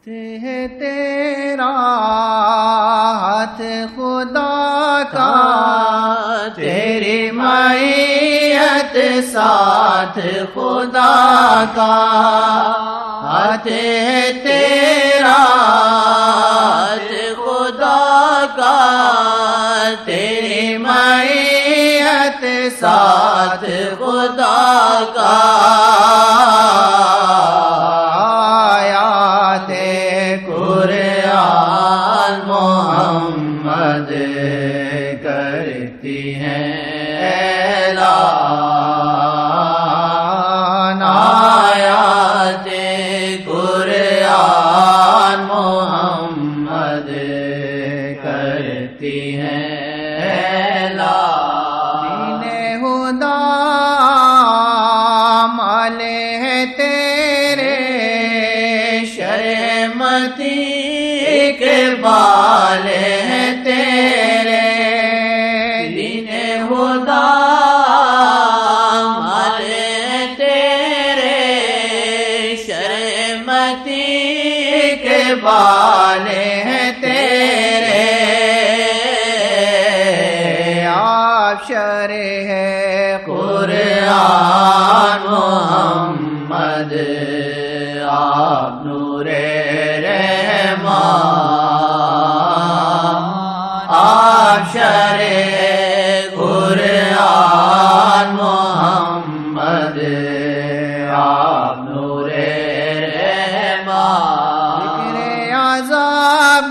ہے تیرا ہاتھ خدا کا، تیری معیت ساتھ خدا کا، ہاتھ ہے تیرا ہاتھ خدا کا، تیری معیت ساتھ خدا کا، محمد کرتی ہیں اعلان، آیات قرآن محمد کرتی ہیں اعلان، دین خدا مالے ہے تیرے، شرمتی اقبال ہے تیرے، دین خدا مالے تیرے، شرمتی اقبال ہے تیرے، آپ شرح قرآن محمد، آپ نور آپ شرح قرآن محمد، آپ نور رحمان، ذکر عذاب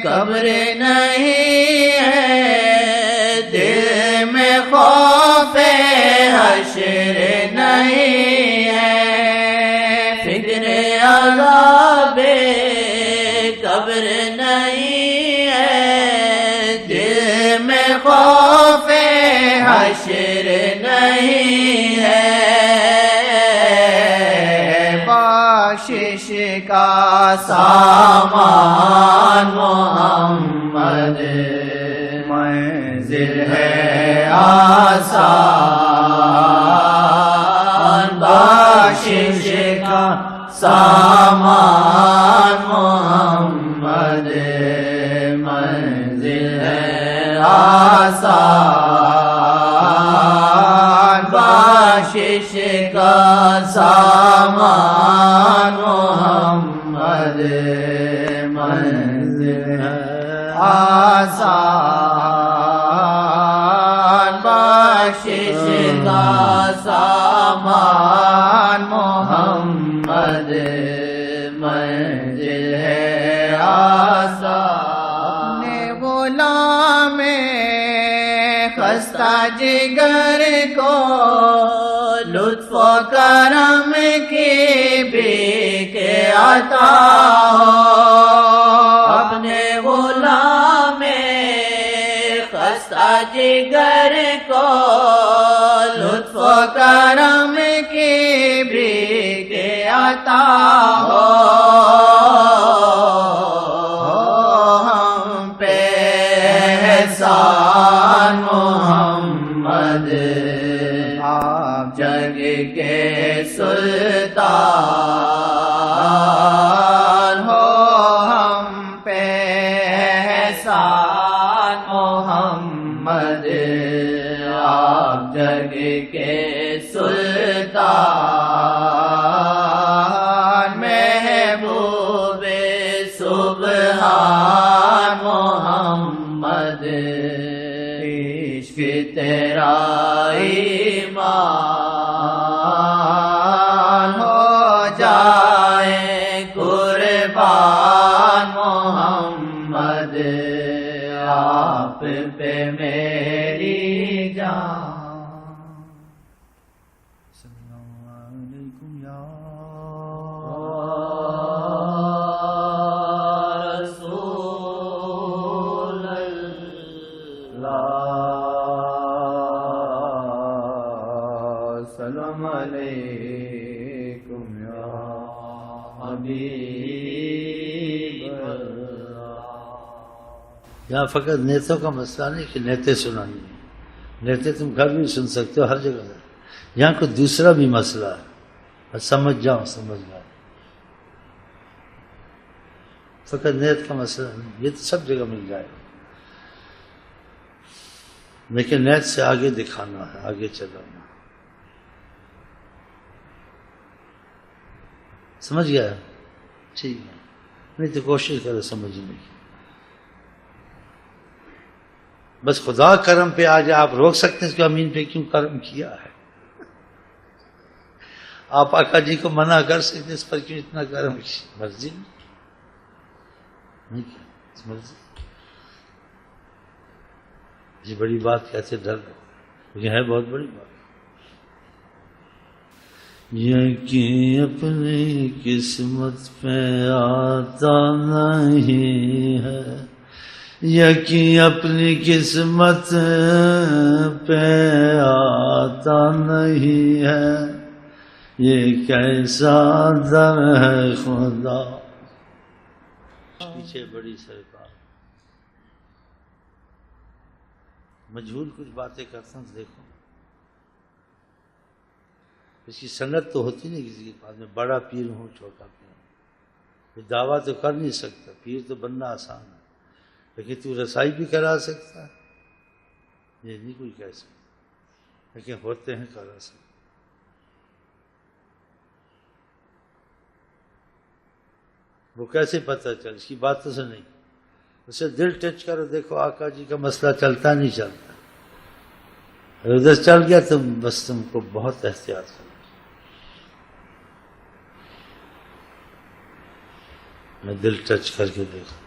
قبر نہیں ہے، دل میں خوف حشر نہیں ہے، فکر عذاب قبر نہیں ہے، دل میں خوف حشر نہیں ہے، بخشش کا سامان محمد، منزل ہے آسان، بخشش کا سامان محمد، منزل ہے آسان، بخشش کا سامان محمد، منزل ہے آسان، بخشش کا سامان محمد، منزل ہے آسان، غلام خستہ جگر کو لطف و کرم کی بھیک عطا ہو، اپنے غلام خستہ جگر کو لطف و کرم کی بھیک عطا ہو، ہم پہ احسان محمد، آپ جگ کے سلطان ہو، ہم پہ احسان محمد، آپ جگ کے سلطان، محبوب سبحان محمد، عشق تیرا ایمان ہو جائے قربان محمد، آپ پہ میری جان، السلام علیکم یا رسول اللہ، السلام علیکم یا حبیب اللہ۔ یہاں فقط نیتوں کا مسئلہ نہیں کہ نیتیں سنانی ہیں، نیتیں تم گھر بھی سن سکتے ہو، ہر جگہ، یہاں کوئی دوسرا بھی مسئلہ ہے، سمجھ جاؤ، سمجھ جاؤ۔ فقط نیت کا مسئلہ نہیں، یہ تو سب جگہ مل جائے گا، لیکن نیت سے آگے دکھانا ہے، آگے چلانا. سمجھ گیا؟ ٹھیک ہے، نہیں تو کوشش کرو سمجھنے کی. بس خدا کرم پہ آ جائے. آپ روک سکتے ہیں اس کو امین پہ کیوں کرم کیا ہے؟ آپ آقا جی کو منع کر سکتے اس پر کیوں اتنا کرم کیا؟ مرضی نہیں کیا، مرضی. یہ بڑی بات کیسے ڈر رہے، لیکن ہے بہت بڑی بات. یقین اپنی قسمت پہ آتا نہیں ہے، یقین اپنی قسمت پہ آتا نہیں ہے، یہ کیسا در ہے خدا. پیچھے بڑی سرکار مجہول کچھ باتیں کرتا ہوں، دیکھو اس کی سنت تو ہوتی نہیں کسی کے پاس. میں بڑا پیر ہوں چھوٹا پیر ہوں، یہ دعویٰ تو کر نہیں سکتا. پیر تو بننا آسان ہے، لیکن تو رسائی بھی کرا سکتا ہے، یہ نہیں کوئی کہہ سکتا، لیکن ہوتے ہیں کرا سکتے. وہ کیسے پتہ چل؟ اس کی باتوں سے نہیں، اسے دل ٹچ کرو. دیکھو آقا جی کا مسئلہ چلتا نہیں چلتا، اگر ادھر چل گیا تو بس تم کو بہت احتیاط کرو. میں دل ٹچ کر کے دیکھو،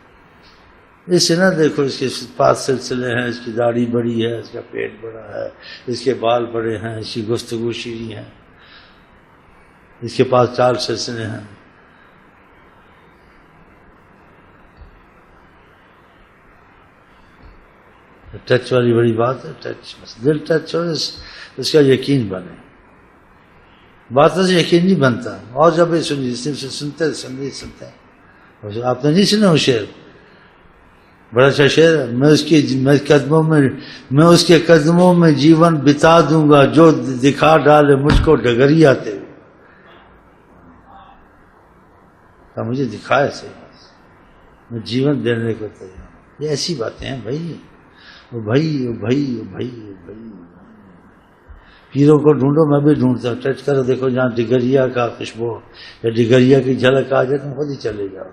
اسے نہ دیکھو اس کے پاس سلسلے ہیں، اس کی داڑھی بڑی ہے، اس کا پیٹ بڑا ہے، اس کے بال بڑے ہیں، اس کی گفتگو شیریں ہے، اس کے پاس 4 سلسلے ہیں. ٹچ والی بڑی بات ہے. ٹچ بس دل ٹچ ہو، اس کا یقین بنے. باتوں سے یقین نہیں بنتا. اور جب یہ سنتے ہیں. آپ نے نہیں سنا وہ شعر؟ بڑا اچھا شعر ہے. میں اس کے قدموں میں جیون بتا دوں گا، جو دکھا ڈالے مجھ کو ڈگری آتے ہوئے. مجھے دکھائے صحیح، میں جیون دینے کو تیار. یہ ایسی باتیں ہیں بھائی. پیروں کو ڈھونڈو، میں بھی ڈھونڈتا ہوں. ٹچ کرو، دیکھو جہاں ڈگریا کا خوشبو یا ڈگریا کی جھلک آ جائے تم خود ہی چلے جاؤ.